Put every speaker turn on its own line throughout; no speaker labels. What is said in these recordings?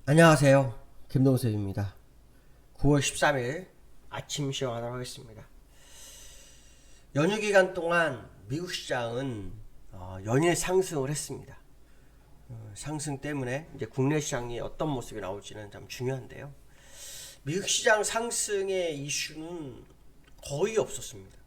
안녕하세요. 김동섭입니다. 9월 13일 아침 시황하도록 하겠습니다. 연휴 기간 동안 미국 시장은 연일 상승을 했습니다. 상승 때문에 이제 국내 시장이 어떤 모습이 나올지는 참 중요한데요. 미국 시장 상승의 이슈는 거의 없었습니다.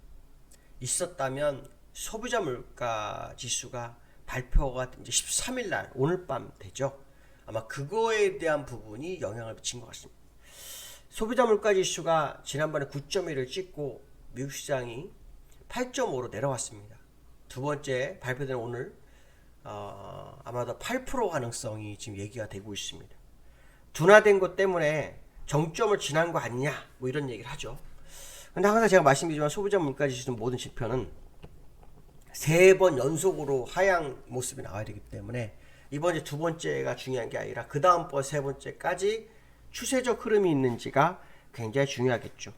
있었다면 소비자 물가 지수가 발표가 이제 13일 날 오늘 밤 되죠. 아마 그거에 대한 부분이 영향을 미친 것 같습니다. 소비자 물가 지수가 지난번에 9.1을 찍고 미국 시장이 8.5로 내려왔습니다. 두 번째 발표된 오늘 아마도 8% 가능성이 지금 얘기가 되고 있습니다. 둔화된 것 때문에 정점을 지난 거 아니냐 뭐 이런 얘기를 하죠. 근데 항상 제가 말씀드리지만 소비자 물가 지수는 모든 지표는 3번 연속으로 하향 모습이 나와야 되기 때문에 이번 두 번째가 중요한 게 아니라 그 다음번 세 번째까지 추세적 흐름이 있는지가 굉장히 중요하겠죠.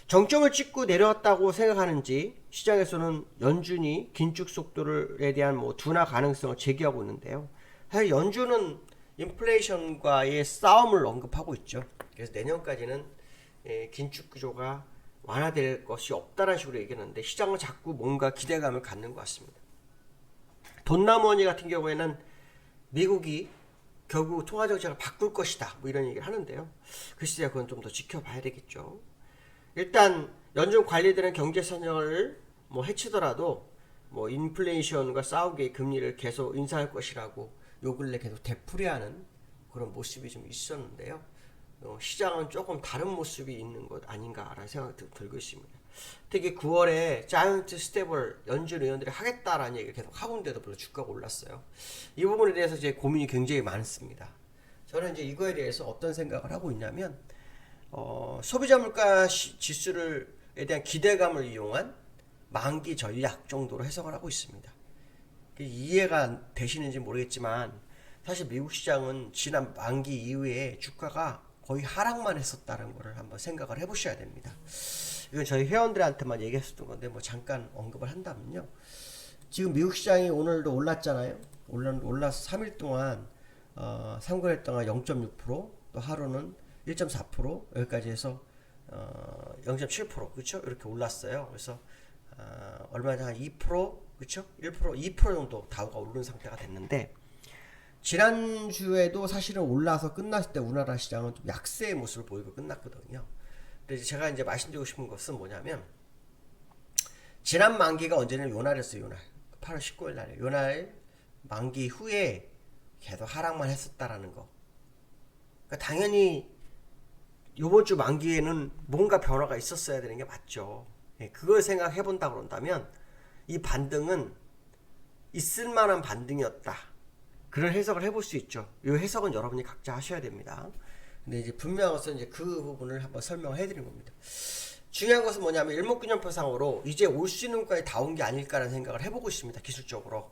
정점을 찍고 내려왔다고 생각하는지 시장에서는 연준이 긴축 속도에 대한 둔화 가능성을 제기하고 있는데요. 사실 연준은 인플레이션과의 싸움을 언급하고 있죠. 그래서 내년까지는 긴축 구조가 완화될 것이 없다는 식으로 얘기하는데 시장은 자꾸 뭔가 기대감을 갖는 것 같습니다. 돈나무원이 같은 경우에는 미국이 결국 통화정책을 바꿀 것이다 뭐 이런 얘기를 하는데요. 글쎄요, 그건 좀 더 지켜봐야 되겠죠. 일단 연준 관리들은 경제 성장을 해치더라도 인플레이션과 싸우기 금리를 계속 인상할 것이라고 요 근래 계속 되풀이하는 그런 모습이 좀 있었는데요. 시장은 조금 다른 모습이 있는 것 아닌가라는 생각이 들고 있습니다. 특히 9월에 자이언트 스텝을 연준 의원들이 하겠다라는 얘기를 계속 하고 있는데도 불구하고 주가가 올랐어요. 이 부분에 대해서 제 고민이 굉장히 많습니다. 저는 이제 이거에 대해서 어떤 생각을 하고 있냐면 소비자 물가 지수에 대한 기대감을 이용한 만기 전략 정도로 해석을 하고 있습니다. 이해가 되시는지 모르겠지만 사실 미국 시장은 지난 만기 이후에 주가가 거의 하락만 했었다는 것을 한번 생각을 해보셔야 됩니다. 이건 저희 회원들한테만 얘기했었던 건데 잠깐 언급을 한다면요. 지금 미국 시장이 오늘도 올랐잖아요. 올라서 3일 동안 3거래 동안 0.6%, 또 하루는 1.4%, 여기까지 해서 0.7% 그렇죠? 이렇게 올랐어요. 그래서 얼마 전에 한 2%, 그렇죠? 1%, 2% 정도 다우가 오른 상태가 됐는데 지난주에도 사실은 올라서 끝났을 때 우리나라 시장은 좀 약세의 모습을 보이고 끝났거든요. 근데 제가 이제 말씀드리고 싶은 것은 뭐냐면 지난 만기가 언제는 요날이었어요. 요날 8월 19일 날에 요날 만기 후에 계속 하락만 했었다라는 거. 그러니까 당연히 요번 주 만기에는 뭔가 변화가 있었어야 되는 게 맞죠. 그걸 생각해 본다 그런다면 이 반등은 있을 만한 반등이었다. 그런 해석을 해볼 수 있죠. 이 해석은 여러분이 각자 하셔야 됩니다. 근데 이제 분명해서 이제 그 부분을 한번 설명을 해드린 겁니다. 중요한 것은 뭐냐면 일목균형표상으로 이제 올 수 있는 것까지 다 온 게 아닐까라는 생각을 해보고 있습니다. 기술적으로.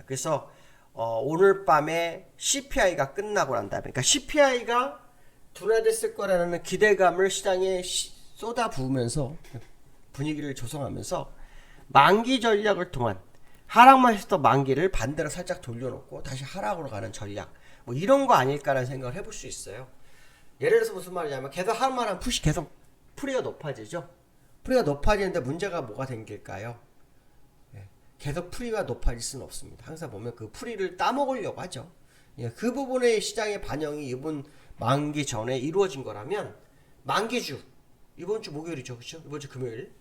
그래서 오늘 밤에 CPI가 끝나고 난 다음에, 그러니까 CPI가 둔화됐을 거라는 기대감을 시장에 쏟아부으면서 분위기를 조성하면서 만기 전략을 통한 하락만 했었던 만기를 반대로 살짝 돌려놓고 다시 하락으로 가는 전략, 이런 거 아닐까라는 생각을 해볼 수 있어요. 예를 들어서 무슨 말이냐면 계속 하락만 하면 계속 풀이가 높아지죠. 풀이가 높아지는데 문제가 뭐가 생길까요? 계속 풀이가 높아질 수는 없습니다. 항상 보면 그 풀이를 따먹으려고 하죠. 그 부분의 시장의 반영이 이번 만기 전에 이루어진 거라면 만기주 이번 주 목요일이죠, 그렇죠? 이번 주 금요일,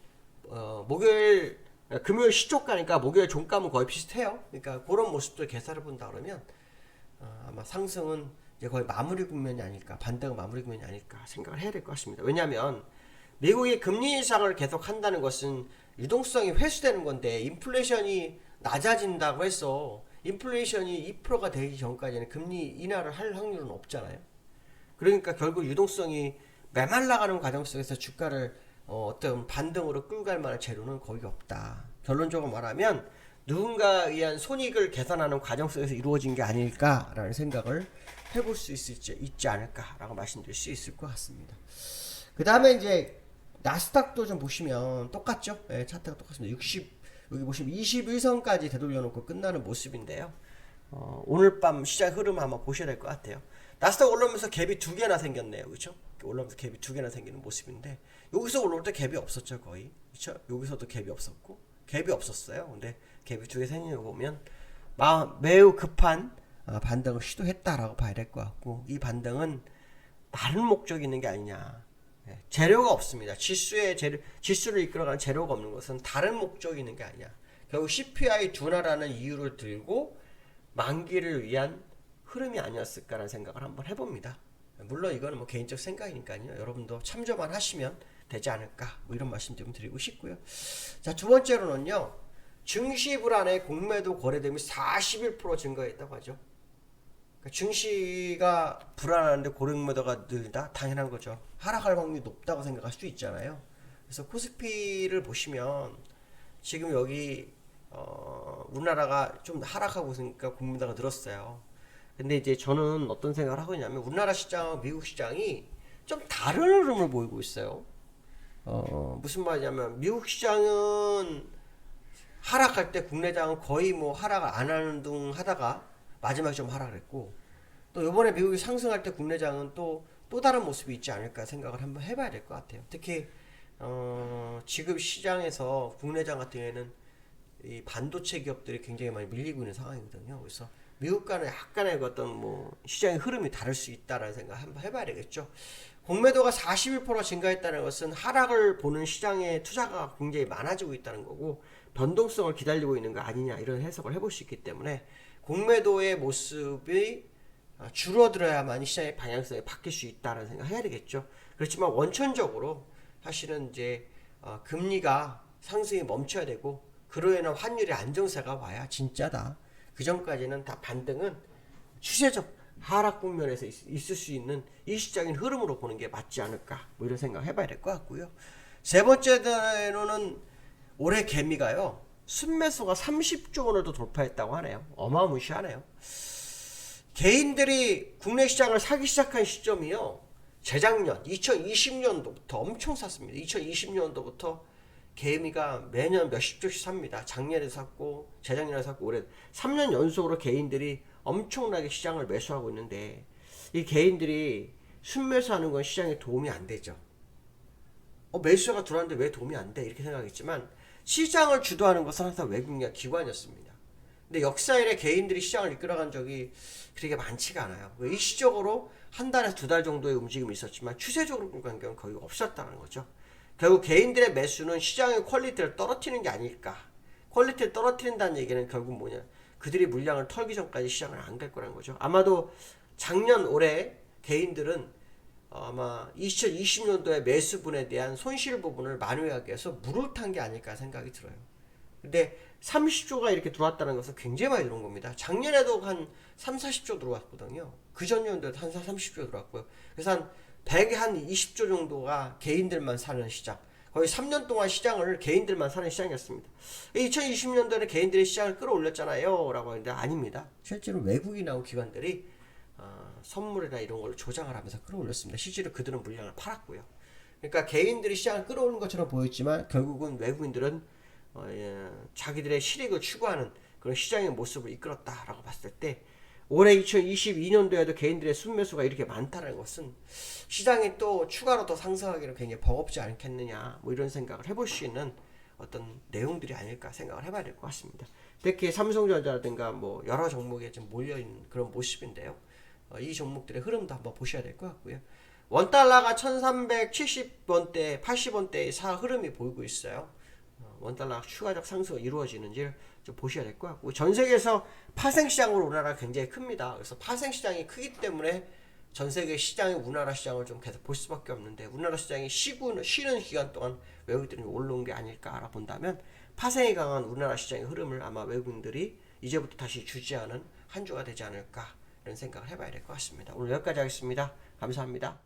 금요일 시초가니까 목요일 종가는 거의 비슷해요. 그러니까 그런 모습들 계산을 본다 그러면 아마 상승은 이제 거의 마무리 국면이 아닐까, 반등은 마무리 국면이 아닐까 생각을 해야 될 것 같습니다. 왜냐하면 미국이 금리 인상을 계속 한다는 것은 유동성이 회수되는 건데 인플레이션이 낮아진다고 해서 인플레이션이 2%가 되기 전까지는 금리 인하를 할 확률은 없잖아요. 그러니까 결국 유동성이 메말라가는 과정 속에서 주가를 어떤 반등으로 끌고 갈 만한 재료는 거의 없다. 결론적으로 말하면 누군가에 의한 손익을 계산하는 과정 속에서 이루어진 게 아닐까라는 생각을 해볼 수 있지 않을까라고 말씀드릴 수 있을 것 같습니다. 그 다음에 이제 나스닥도 좀 보시면 똑같죠? 차트가 똑같습니다. 여기 보시면 21선까지 되돌려놓고 끝나는 모습인데요. 오늘 밤 시장 흐름 한번 보셔야 될 것 같아요. 나스닥 올라오면서 갭이 두 개나 생겼네요. 그렇죠? 올라오면서 갭이 두 개나 생기는 모습인데 여기서 올라올 때 갭이 없었죠. 거의. 그렇죠? 여기서도 갭이 없었고 갭이 없었어요. 근데 갭이 두 개 생긴 거 보면 매우 급한 반등을 시도했다라고 봐야 될 것 같고 이 반등은 다른 목적이 있는 게 아니냐. 재료가 없습니다. 지수를 이끌어가는 재료가 없는 것은 다른 목적이 있는 게 아니야. 결국 CPI 둔화라는 이유를 들고 만기를 위한 흐름이 아니었을까라는 생각을 한번 해봅니다. 물론 이거는 뭐 개인적 생각이니까요. 여러분도 참조만 하시면 되지 않을까 뭐 이런 말씀 좀 드리고 싶고요. 자, 두 번째로는요. 증시 불안에 공매도 거래대금이 41% 증가했다고 하죠. 그러니까 증시가 불안한데 공매도가 늘다? 당연한 거죠. 하락할 확률이 높다고 생각할 수 있잖아요. 그래서 코스피를 보시면 지금 여기 우리나라가 좀 하락하고 있으니까 공매도가 늘었어요. 근데 이제 저는 어떤 생각을 하고 있냐면 우리나라 시장, 미국 시장이 좀 다른 흐름을 보이고 있어요. 무슨 말이냐면 미국 시장은 하락할 때 국내장은 거의 뭐 하락을 안 하는 둥 하다가 마지막에 좀 하락을 했고 또 이번에 미국이 상승할 때 국내장은 또 다른 모습이 있지 않을까 생각을 한번 해봐야 될 것 같아요. 특히 지금 시장에서 국내장 같은 경우에는 이 반도체 기업들이 굉장히 많이 밀리고 있는 상황이거든요. 그래서 미국과는 약간의 어떤 뭐 시장의 흐름이 다를 수 있다라는 생각 한번 해봐야 되겠죠. 공매도가 41% 증가했다는 것은 하락을 보는 시장의 투자가 굉장히 많아지고 있다는 거고 변동성을 기다리고 있는 거 아니냐 이런 해석을 해볼 수 있기 때문에 공매도의 모습이 줄어들어야만 시장의 방향성이 바뀔 수 있다는 생각을 해야 되겠죠. 그렇지만 원천적으로 사실은 이제 금리가 상승이 멈춰야 되고 그로 인한 환율의 안정세가 와야 진짜다. 그 전까지는 다 반등은 추세적 하락 국면에서 있을 수 있는 일시적인 흐름으로 보는 게 맞지 않을까 뭐 이런 생각 해봐야 될 것 같고요. 세 번째로는 올해 개미가요 순매수가 30조 원을 돌파했다고 하네요. 어마무시하네요. 개인들이 국내 시장을 사기 시작한 시점이요 재작년 2020년도부터 엄청 샀습니다. 2020년도부터 개미가 매년 몇십 조씩 삽니다. 작년에 샀고 재작년에 샀고 올해 3년 연속으로 개인들이 엄청나게 시장을 매수하고 있는데 이 개인들이 순매수하는 건 시장에 도움이 안 되죠. 매수가 들어왔는데 왜 도움이 안 돼? 이렇게 생각했지만 시장을 주도하는 것은 항상 외국인 기관이었습니다. 근데 역사 이래 개인들이 시장을 이끌어간 적이 그렇게 많지가 않아요. 일시적으로 한 달에서 두 달 정도의 움직임이 있었지만 추세적으로 본 경우는 거의 없었다는 거죠. 결국 개인들의 매수는 시장의 퀄리티를 떨어뜨리는 게 아닐까. 퀄리티를 떨어뜨린다는 얘기는 결국 뭐냐. 그들이 물량을 털기 전까지 시장을 안 갈 거라는 거죠. 아마도 작년 올해 개인들은 아마 2020년도에 매수분에 대한 손실 부분을 만회하기 위해서 물을 탄 게 아닐까 생각이 들어요. 근데 30조가 이렇게 들어왔다는 것은 굉장히 많이 들어온 겁니다. 작년에도 한 3, 40조 들어왔거든요. 그 전년도에도 한 30조 들어왔고요. 그래서 한 100에 한 20조 정도가 개인들만 사는 시장. 거의 3년 동안 시장을 개인들만 사는 시장이었습니다. 2020년도에는 개인들이 시장을 끌어올렸잖아요. 라고 하는데 아닙니다. 실제로 외국인하고 기관들이 선물이나 이런 걸 조장을 하면서 끌어올렸습니다. 실제로 그들은 물량을 팔았고요. 그러니까 개인들이 시장을 끌어오는 것처럼 보였지만 결국은 외국인들은 자기들의 실익을 추구하는 그런 시장의 모습을 이끌었다라고 봤을 때 올해 2022년도에도 개인들의 순매수가 이렇게 많다는 것은 시장이 또 추가로 더 상승하기는 굉장히 버겁지 않겠느냐 뭐 이런 생각을 해볼 수 있는 어떤 내용들이 아닐까 생각을 해봐야 될 것 같습니다. 특히 삼성전자라든가 뭐 여러 종목에 좀 몰려있는 그런 모습인데요. 이 종목들의 흐름도 한번 보셔야 될 것 같고요. 원달러가 1370원대 80원대의 사 흐름이 보이고 있어요. 원달러 추가적 상승이 이루어지는지를 좀 보셔야 될 것 같고 전 세계에서 파생시장으로 우리나라가 굉장히 큽니다. 그래서 파생시장이 크기 때문에 전 세계 시장의 우리나라 시장을 좀 계속 볼 수밖에 없는데 우리나라 시장이 쉬는 기간 동안 외국인들이 올라온 게 아닐까 본다면 파생이 강한 우리나라 시장의 흐름을 아마 외국인들이 이제부터 다시 주지하는 한 주가 되지 않을까 이런 생각을 해봐야 될 것 같습니다. 오늘 여기까지 하겠습니다. 감사합니다.